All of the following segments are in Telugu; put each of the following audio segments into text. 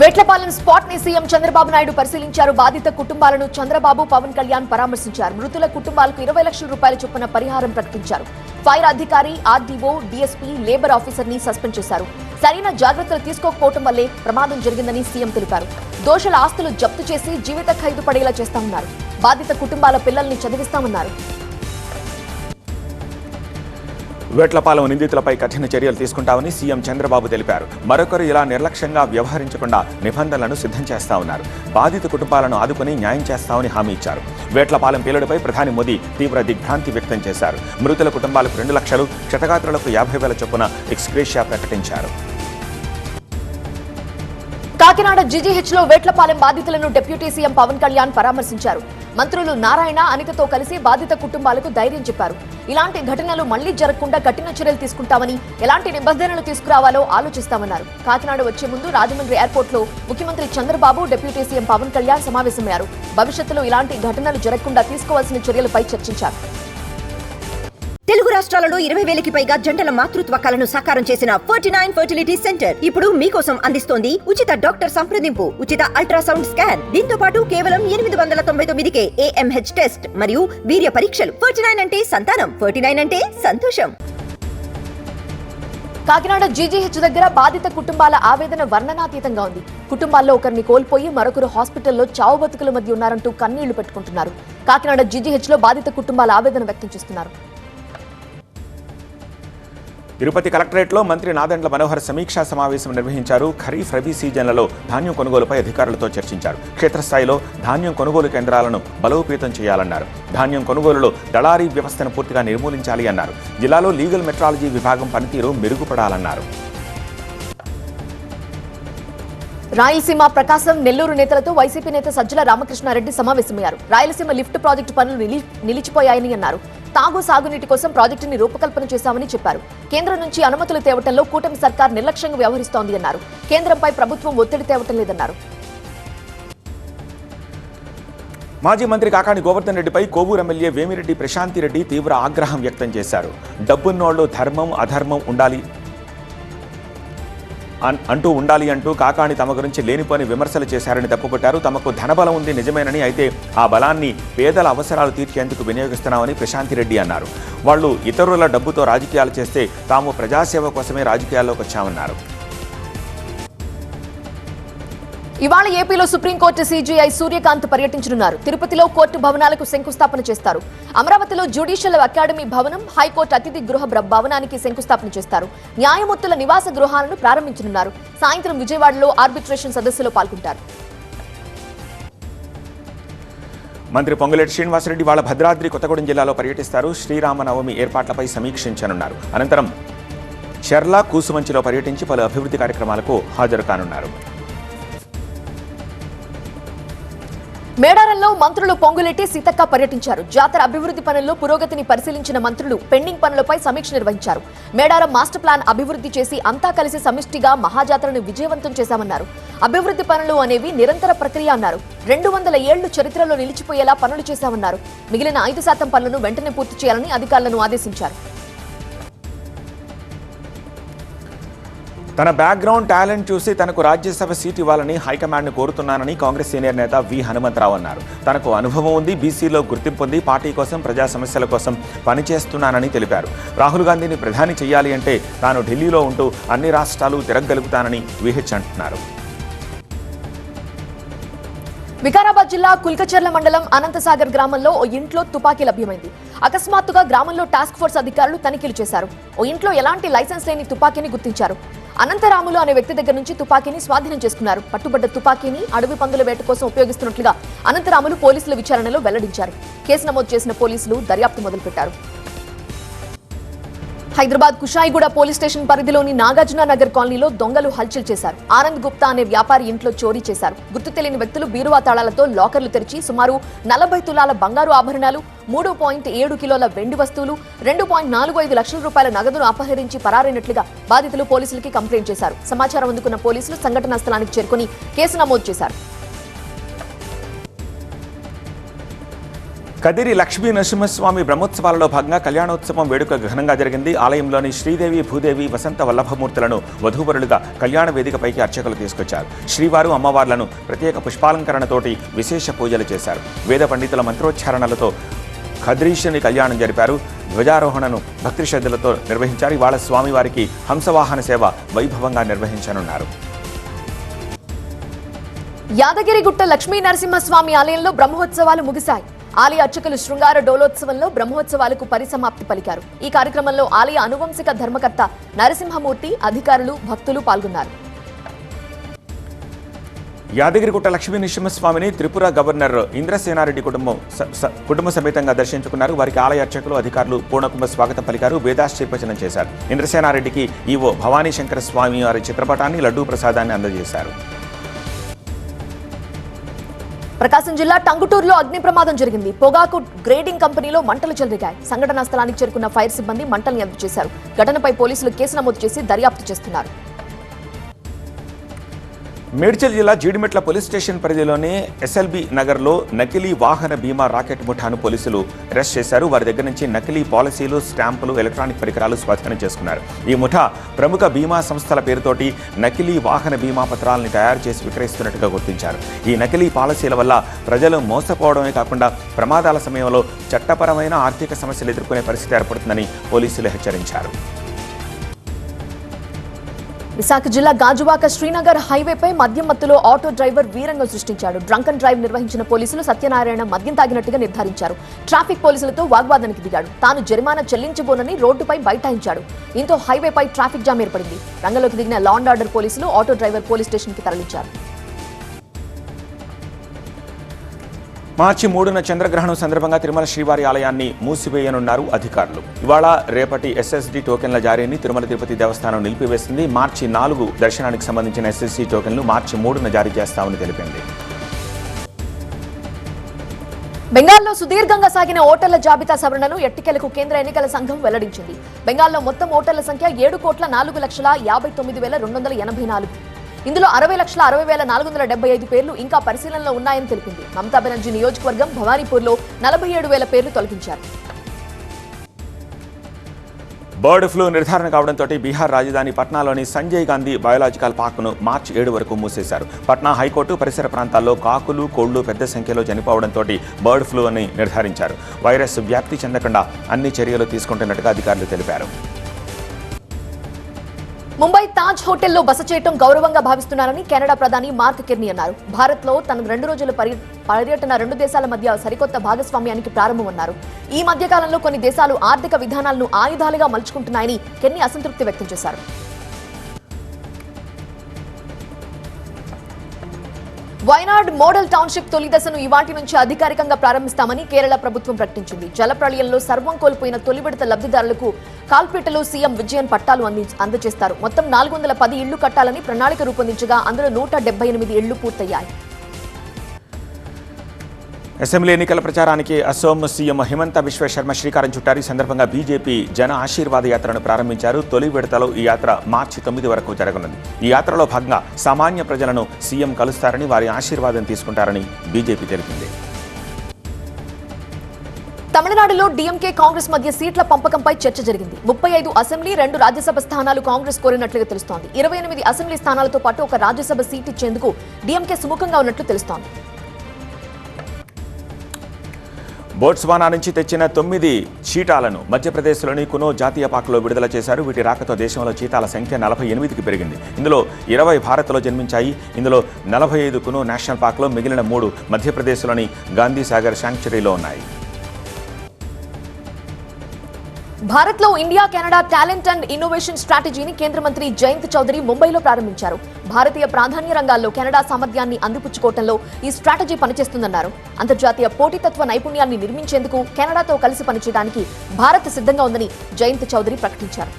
వేట్లపాలెం స్పాట్ ని సీఎం చంద్రబాబు నాయుడు పరిశీలించారు. బాధిత కుటుంబాలను చంద్రబాబు, పవన్ కళ్యాణ్ పరామర్శించారు. మృతుల కుటుంబాలకు 20 లక్షల రూపాయల చొప్పున పరిహారం ప్రకటించారు. ఫైర్ అధికారి, ఆర్డీఓ, డీఎస్పీ, లేబర్ ఆఫీసర్ ని సస్పెండ్ చేశారు. సరైన జాగ్రత్తలు తీసుకోకపోవడం వల్లే ప్రమాదం జరిగిందని సీఎం తెలిపారు. దోషుల ఆస్తులు జప్తు చేసి జీవిత ఖైదు పడేలా చేస్తామన్నారు. బాధిత కుటుంబాల పిల్లల్ని చదివిస్తామన్నారు. వేట్లపాలెం నిందితులపై కఠిన చర్యలు తీసుకుంటామని సీఎం చంద్రబాబు తెలిపారు. మరొకరు ఇలా నిర్లక్ష్యంగా వ్యవహరించకుండా నిబంధనలను సిద్ధం చేస్తామన్నారు. బాధిత కుటుంబాలను ఆదుకుని న్యాయం చేస్తామని హామీ ఇచ్చారు. వేట్లపాలెం పేలుడుపై ప్రధాని మోదీ తీవ్ర దిగ్భ్రాంతి వ్యక్తం చేశారు. మృతుల కుటుంబాలకు 2 లక్షలు, క్షతగాత్రులకు 50,000 చొప్పున ఎక్స్గ్రేషియా ప్రకటించారు. కాకినాడ జీజీహెచ్లో వేట్లపాలెం బాధితులను డిప్యూటీ సీఎం పవన్ కళ్యాణ్ పరామర్శించారు. మంత్రులు నారాయణ, అనితతో కలిసి బాధిత కుటుంబాలకు ధైర్యం చెప్పారు. ఇలాంటి ఘటనలు మళ్లీ జరగకుండా కఠిన చర్యలు తీసుకుంటామని, ఎలాంటి నిబంధనలు తీసుకురావాలో ఆలోచిస్తామన్నారు. కాకినాడ వచ్చే ముందు రాజమండ్రి ఎయిర్పోర్ట్లో ముఖ్యమంత్రి చంద్రబాబు, డిప్యూటీ సీఎం పవన్ కళ్యాణ్ సమావేశమయ్యారు. భవిష్యత్తులో ఇలాంటి ఘటనలు జరగకుండా తీసుకోవాల్సిన చర్యలపై చర్చించారు. తెలుగు రాష్ట్రాలలో 20,000కి పైగా జంటల మాతృత్వ కలను సాకారం చేసిన 49 ఫర్టిలిటీ సెంటర్ ఇప్పుడు మీకోసం అందిస్తోంది ఉచిత డాక్టర్ సంప్రదింపు, ఉచిత అల్ట్రాసౌండ్ స్కాన్. దీంతో పాటు కేవలం 899కే AMH టెస్ట్ మరియు వీర్య పరీక్షలు. 49 అంటే సంతానం, 49 అంటే సంతోషం. కాకినాడ జీజీహెచ్ దగ్గర బాధిత కుటుంబాల ఆవేదన వర్ణనాతీతంగా ఉంది. కుటుంబాల్లో ఒకరిని కోల్పోయి మరొకరు హాస్పిటల్లో చావు బతుకుల మధ్య ఉన్నారంటూ కన్నీళ్లు పెట్టుకుంటున్నారు. కాకినాడ జీజీహెచ్ లో బాధిత కుటుంబాల ఆవేదన వ్యక్తం చేస్తున్నారు. తిరుపతి కలెక్టరేట్లో మంత్రి నాదెండ్ల మనోహర్ సమీక్షా సమావేశం నిర్వహించారు. ఖరీఫ్, రబీ సీజన్లలో ధాన్యం కొనుగోలుపై అధికారులతో చర్చించారు. క్షేత్రస్థాయిలో ధాన్యం కొనుగోలు కేంద్రాలను బలోపేతం చేయాలన్నారు. ధాన్యం కొనుగోలులో దళారీ వ్యవస్థను పూర్తిగా నిర్మూలించాలి అన్నారు. జిల్లాలో లీగల్ మెట్రాలజీ విభాగం పనితీరు మెరుగుపడాలన్నారు. రాయలసీమ, ప్రకాశం, నెల్లూరు నేతలతో వైసీపీ నేత సజ్జల రామకృష్ణారెడ్డి సమావేశమయ్యారు. రాయలసీమ లిఫ్ట్ ప్రాజెక్టు పనులు నిలిచిపోయాయని అన్నారు. తాగు, సాగునీటి కోసం ప్రాజెక్టుని రూపకల్పన చేశామని చెప్పారు. కేంద్రం నుంచి అనుమతులు తేవటంలో కూటమి సర్కార్ నిర్లక్ష్యంగా వ్యవహరిస్తోంది అన్నారు. కేంద్రంపై ప్రభుత్వం ఒత్తిడి తేవటం లేదన్నారు. మాజీ మంత్రి కాకాణి గోవర్ధన్ రెడ్డిపై కోవూరు ఎమ్మెల్యే వేమిరెడ్డి ప్రశాంతిరెడ్డి తీవ్ర ఆగ్రహం వ్యక్తం చేశారు. డబ్బున్నోళ్లు ధర్మం, అధర్మం ఉండాలి అంటూ కాకాణి తమ గురించి లేనిపోని విమర్శలు చేశారని తప్పుపట్టారు. తమకు ధనబలం ఉంది నిజమేనని, అయితే ఆ బలాన్ని పేదల అవసరాలు తీర్చేందుకు వినియోగిస్తున్నామని ప్రశాంతిరెడ్డి అన్నారు. వాళ్ళు ఇతరుల డబ్బుతో రాజకీయాలు చేస్తే తాము ప్రజాసేవ కోసమే రాజకీయాల్లోకి వచ్చామన్నారు. ఇవాళ ఏపీలో సుప్రీంకోర్టు సీజీఐ సూర్యకాంత్ పర్యటించనున్నారు. తిరుపతిలో కోర్టు భవనాలకు శంకుస్థాపన చేస్తారు. అమరావతిలో జ్యుడిషియల్ అకాడమీ భవనం, హైకోర్టు అతిథి గృహ భవనానికి శంకుస్థాపన చేస్తారు. న్యాయమూర్తుల నివాస గృహాలను ప్రారంభించనున్నారు. సాయంత్రం విజయవాడలో ఆర్బిట్రేషన్ సదస్సులో పాల్గొంటారు. మంత్రి పొంగులేటి శ్రీనివాసరెడ్డి వాళ్ళ భద్రాద్రి కొత్తగూడెం జిల్లాలో పర్యటిస్తారు. శ్రీరామనవమి ఏర్పాట్లపై సమీక్షించనున్నారు. అనంతరం చెర్ల, కూసుమంచిలో పర్యటించి పలు అభివృద్ధి కార్యక్రమాలకు హాజరు కానున్నారు. మేడారంలో మంత్రులు పొంగులేటి, సీతక్క పర్యటించారు. జాతర అభివృద్ధి పనుల్లో పురోగతిని పరిశీలించిన మంత్రులు పెండింగ్ పనులపై సమీక్ష నిర్వహించారు. మేడారం మాస్టర్ ప్లాన్ అభివృద్ధి చేసి అంతా కలిసి సమిష్టిగా మహాజాతరను విజయవంతం చేశామన్నారు. అభివృద్ధి పనులు అనేవి నిరంతర ప్రక్రియ అన్నారు. 200 ఏళ్లు చరిత్రలో నిలిచిపోయేలా పనులు చేశామన్నారు. మిగిలిన 5% పనులను వెంటనే పూర్తి చేయాలని అధికారులను ఆదేశించారు. తన బ్యాక్గ్రౌండ్, టాలెంట్ చూసి తనకు రాజ్యసభ సీటు ఇవ్వాలని హైకమాండ్ను కోరుతున్నానని కాంగ్రెస్ సీనియర్ నేత వి హనుమంతరావు అన్నారు. తనకు అనుభవం ఉంది, బీసీలో గుర్తింపు ఉంది, పార్టీ కోసం, ప్రజా సమస్యల కోసం పనిచేస్తున్నానని తెలిపారు. రాహుల్ గాంధీని ప్రధాని చేయాలి అంటే తాను ఢిల్లీలో ఉంటూ అన్ని రాష్ట్రాలు తిరగలుగుతానని విహెచ్ అంటున్నారు. వికారాబాద్ జిల్లా కుల్కచర్ల మండలం అనంతసాగర్ గ్రామంలో ఓ ఇంట్లో తుపాకీ లభ్యమైంది. అకస్మాత్తుగా గ్రామంలో టాస్క్ ఫోర్స్ అధికారులు తనిఖీలు చేశారు. ఓ ఇంట్లో ఎలాంటి లైసెన్స్ లేని తుపాకీని గుర్తించారు. అనంతరాములు అనే వ్యక్తి దగ్గర నుంచి తుపాకీని స్వాధీనం చేసుకున్నారు. పట్టుబడ్డ తుపాకీని అడవి పందుల వేట కోసం ఉపయోగిస్తున్నట్లుగా అనంతరాములు పోలీసుల విచారణలో వెల్లడించారు. కేసు నమోదు చేసిన పోలీసులు దర్యాప్తు మొదలుపెట్టారు. హైదరాబాద్ కుషాయిగూడ పోలీస్ స్టేషన్ పరిధిలోని నాగార్జున నగర్ కాలనీలో దొంగలు హల్చల్ చేశారు. ఆనంద్ గుప్తా అనే వ్యాపారి ఇంట్లో చోరీ చేశారు. గుర్తు తెలియని వ్యక్తులు బీరువా తాళాలతో లాకర్లు తెరిచి సుమారు 40 తులాల బంగారు ఆభరణాలు, 3.7 కిలోల వెండి వస్తువులు, 2.45 లక్షల రూపాయల నగదును అపహరించి పరారైనట్లుగా బాధితులు పోలీసులకి కంప్లైంట్ చేశారు. సమాచారం అందుకున్న పోలీసులు సంఘటనా స్థలానికి చేరుకుని కేసు నమోదు చేశారు. కదిరి లక్ష్మీ నరసింహస్వామి బ్రహ్మోత్సవాలలో భాగంగా కళ్యాణోత్సవం వేడుక ఘనంగా జరిగింది. ఆలయంలోని శ్రీదేవి భూదేవి వసంత వల్లభమూర్తులను వధూవరులుగా కళ్యాణ వేదికపైకి అర్చకులు తీసుకొచ్చారు. శ్రీవారు అమ్మవార్లను ప్రత్యేక పుష్పాలంకరణతోటి విశేష పూజలు చేశారు. వేద పండితుల మంత్రోచ్చారణలతో ఖద్రీషుని కళ్యాణం జరిపారు. ధ్వజారోహణను భక్తి శ్రద్ధలతో నిర్వహించారు. ఇవాళ స్వామివారికి హంసవాహన సేవ వైభవంగా నిర్వహించనున్నారు. యాదగిరిగుట్ట లక్ష్మీ నరసింహస్వామి ఆలయంలో బ్రహ్మోత్సవాలు ముగిశాయి. ఆలయ అర్చకులు శృంగార డోలోత్సవంలో బ్రహ్మోత్సవాలకు పరిసమాప్తి పలికారు. ఈ కార్యక్రమంలో ఆలయ అనువంశిక ధర్మకర్త నరసింహమూర్తి, అధికారులు, భక్తులు పాల్గొన్నారు. యాదగిరిగుట్ట లక్ష్మీ నరసింహస్వామిని త్రిపుర గవర్నర్ ఇంద్రసేనారెడ్డి కుటుంబ సమేతంగా దర్శించుకున్నారు. వారికి ఆలయ అర్చకులు, అధికారులు పూర్ణకుంభ స్వాగతం పలికారు, వేదాశ్రీపచనం చేశారు. ఇంద్రసేనారెడ్డికి ఈవో భవానీ శంకర స్వామి వారి చిత్రపటాన్ని, లడ్డూ ప్రసాదాన్ని అందజేశారు. ప్రకాశం జిల్లా టంగుటూరులో అగ్ని ప్రమాదం జరిగింది. పొగాకు గ్రేడింగ్ కంపెనీలో మంటలు చెలరేగాయి. సంఘటనా స్థలానికి చేరుకున్న ఫైర్ సిబ్బంది మంటల్ని అదుపు చేశారు. ఘటనపై పోలీసులు కేసు నమోదు చేసి దర్యాప్తు చేస్తున్నారు. మేడ్చల్ జిల్లా జీడిమెట్ల పోలీస్ స్టేషన్ పరిధిలోని ఎస్ఎల్బి నగర్లో నకిలీ వాహన బీమా రాకెట్ ముఠాను పోలీసులు అరెస్ట్ చేశారు. వారి దగ్గర నుంచి నకిలీ పాలసీలు, స్టాంపులు, ఎలక్ట్రానిక్ పరికరాలు స్వాధీనం చేసుకున్నారు. ఈ ముఠా ప్రముఖ బీమా సంస్థల పేరుతోటి నకిలీ వాహన బీమా పత్రాలను తయారు చేసి విక్రయిస్తున్నట్టుగా గుర్తించారు. ఈ నకిలీ పాలసీల వల్ల ప్రజలు మోసపోవడమే కాకుండా ప్రమాదాల సమయంలో చట్టపరమైన ఆర్థిక సమస్యలు ఎదుర్కొనే పరిస్థితి ఏర్పడుతుందని పోలీసులు హెచ్చరించారు. విశాఖ జిల్లా గాజువాక శ్రీనగర్ హైవేపై మద్యం మత్తులో ఆటో డ్రైవర్ వీరంగం సృష్టించాడు. డ్రంక్ అండ్ డ్రైవ్ నిర్వహించిన పోలీసులు సత్యనారాయణ మద్యం తాగినట్టుగా నిర్ధారించారు. ట్రాఫిక్ పోలీసులతో వాగ్వాదానికి దిగాడు. తాను జరిమానా చెల్లించబోనని రోడ్డుపై బైఠాయించాడు. దీంతో హైవేపై ట్రాఫిక్ జామ్ ఏర్పడింది. రంగంలోకి దిగిన లా అండ్ ఆర్డర్ పోలీసులు ఆటో డ్రైవర్ పోలీస్ స్టేషన్కి తరలించారు. మార్చి 3న చంద్రగ్రహణం సందర్భంగా తిరుమల శ్రీవారి ఆలయాన్ని మూసివేయనున్నారు అధికారులు. ఇవాళ రేపటి ఎస్ఎస్డి టోకెన్ల జారీని తిరుమల తిరుపతి దేవస్థానం నిలిపివేసింది. మార్చి 4 దర్శనానికి సంబంధించిన ఎస్ఎస్డి టోకెన్లు మార్చి 3న జారీ చేస్తామని తెలిపింది. బెంగాల్లో సుదీర్ఘంగా సాగిన ఓటర్ల జాబితా సవరణను ఎట్టికెలకు కేంద్ర ఎన్నికల సంఘం వెల్లడించింది. బెంగాల్లో మొత్తం ఓటర్ల సంఖ్య 7,04,50,284. ఇందులో 60,60,475 పేర్లు ఇంకా పరిశీలనలో ఉన్నాయని తెలిపింది. మమతా బెనర్జీ నియోజకవర్గం భవానీపూర్లో 47,000 పేర్లు తొలగించారు. బర్డ్ ఫ్లూ నిర్ధారణ కావడంతో బీహార్ రాజధాని పట్నాలోని సంజయ్ గాంధీ బయోలాజికల్ పార్కును మార్చి 7 వరకు మూసేశారు. పట్నా హైకోర్టు పరిసర ప్రాంతాల్లో కాకులు, కోళ్లు పెద్ద సంఖ్యలో చనిపోవడంతో బర్డ్ ఫ్లూ అని నిర్ధారించారు. వైరస్ వ్యాప్తి చెందకుండా అన్ని చర్యలు తీసుకుంటున్నట్టుగా అధికారులు తెలిపారు. ముంబై తాజ్ హోటల్లో బస చేయడం గౌరవంగా భావిస్తున్నారని కెనడా ప్రధాని మార్క్ కెర్నీ అన్నారు. భారత్లో తన 2 రోజుల పర్యటన 2 దేశాల మధ్య సరికొత్త భాగస్వామ్యానికి ప్రారంభమన్నారు. ఈ మధ్య కాలంలో కొన్ని దేశాలు ఆర్థిక విధానాలను ఆయుధాలుగా మలుచుకుంటున్నాయని కెర్నీ అసంతృప్తి వ్యక్తం చేశారు. వయనాడ్ మోడల్ టౌన్షిప్ తొలి దశను ఇవాటి నుంచి అధికారికంగా ప్రారంభిస్తామని కేరళ ప్రభుత్వం ప్రకటించింది. జలప్రళయంలో సర్వం కోల్పోయిన తొలి విడత లబ్ధిదారులకు కాల్పేటలో సీఎం విజయన్ పట్టాలు అందజేస్తారు. మొత్తం 410 ఇళ్లు కట్టాలని ప్రణాళిక రూపొందించగా అందులో 178 ఇళ్లు పూర్తయ్యాయి. అసెంబ్లీ ఎన్నికల ప్రచారానికి అసోం సీఎం హిమంత బిశ్వ శర్మ శ్రీకారం చుట్టారు. ఈ సందర్భంగా బీజేపీ జన ఆశీర్వాద యాత్రను ప్రారంభించారు. తొలి విడతలో ఈ యాత్ర మార్చి 9 వరకు జరగనుంది. ఈ యాత్రలో భాగంగా సామాన్య ప్రజలను సీఎం కలుస్తారని, వారి ఆశీర్వాదం తీసుకుంటారని బీజేపీ తెలిపింది. తమిళనాడులో డీఎంకే కాంగ్రెస్ మధ్య సీట్ల పంపకంపై చర్చ జరిగింది. 35 అసెంబ్లీ, 2 రాజ్యసభ స్థానాలు కాంగ్రెస్ కోరినట్లుగా తెలుస్తోంది. 28 అసెంబ్లీ స్థానాలతో పాటు ఒక రాజ్యసభ సీట్ ఇచ్చేందుకు డీఎంకే సుముఖంగా ఉన్నట్లు తెలుస్తోంది. బోట్స్వానా నుంచి తెచ్చిన 9 చీటాలను మధ్యప్రదేశ్లోని కునో జాతీయ పార్కులో విడుదల చేశారు. వీటి రాకతో దేశంలో చీటాల సంఖ్య 48కి పెరిగింది. ఇందులో 20 భారత్లో జన్మించాయి. ఇందులో 45 కునో నేషనల్ పార్క్లో, మిగిలిన 3 మధ్యప్రదేశ్లోని గాంధీ సాగర్ శాంక్చురీలో ఉన్నాయి. భారత్లో India Canada talent and innovation స్ట్రాటజీని కేంద్ర మంత్రి జయంత్ చౌదరి ముంబైలో ప్రారంభించారు. భారతీయ ప్రాధాన్య రంగాల్లో కెనడా సామర్థ్యాన్ని అందిపుచ్చుకోవడంలో ఈ స్ట్రాటజీ పనిచేస్తుందన్నారు. అంతర్జాతీయ పోటీతత్వ నైపుణ్యాన్ని నిర్మించేందుకు కెనడాతో కలిసి పనిచేయడానికి భారత్ సిద్ధంగా ఉందని జయంత్ చౌదరి ప్రకటించారు.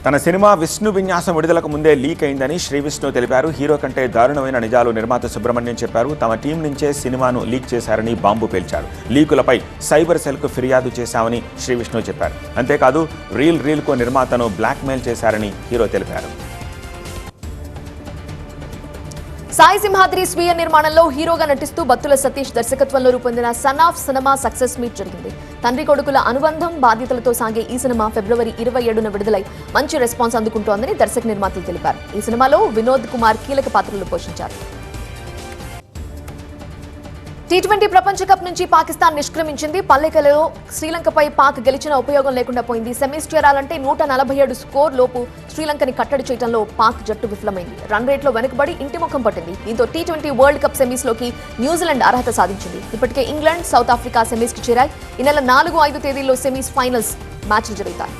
తన సినిమా విష్ణు విన్యాసం విడుదలకు ముందే లీక్ అయిందని శ్రీ విష్ణు తెలిపారు. హీరో కంటే దారుణమైన నిజాలు నిర్మాత సుబ్రహ్మణ్యం చెప్పారు. తమ టీం నుంచే సినిమాను లీక్ చేశారని బాంబు పేల్చారు. లీకులపై సైబర్ సెల్కు ఫిర్యాదు చేశామని శ్రీ విష్ణు చెప్పారు. అంతేకాదు రీల్కు నిర్మాతను బ్లాక్మెయిల్ చేశారని హీరో తెలిపారు. సాయి సింహాద్రి స్వీయ నిర్మాణంలో హీరోగా నటిస్తూ బత్తుల సతీష్ దర్శకత్వంలో రూపొందిన son of cinema success meet జరిగింది. తండ్రి కొడుకుల అనుబంధం బాధ్యతలతో సాగే ఈ సినిమా ఫిబ్రవరి 27న విడుదలై మంచి రెస్పాన్స్ అందుకుంటోందని దర్శక నిర్మాతలు తెలిపారు. ఈ సినిమాలో వినోద్ కుమార్ కీలక పాత్రలు పోషించారు. టీ20 ప్రపంచ కప్ నుంచి పాకిస్తాన్ నిష్క్రమించింది. పల్లెకలలో శ్రీలంకపై పాక్ గెలిచిన ఉపయోగం లేకుండా పోయింది. సెమీస్ చేరాలంటే 147 స్కోర్ లోపు శ్రీలంకని కట్టడి చేయడంలో పాక్ జట్టు విఫలమైంది. రన్ రేట్లో వెనుకబడి ఇంటిముఖం పట్టింది. దీంతో టీ20 వరల్డ్ కప్ సెమీస్ లోకి న్యూజిలాండ్ అర్హత సాధించింది. ఇప్పటికే ఇంగ్లాండ్, సౌత్ ఆఫ్రికా సెమీస్ కి చేరాయి. ఈ నెల 4, 5 తేదీల్లో సెమీస్ ఫైనల్స్ మ్యాచ్లు జరుగుతాయి.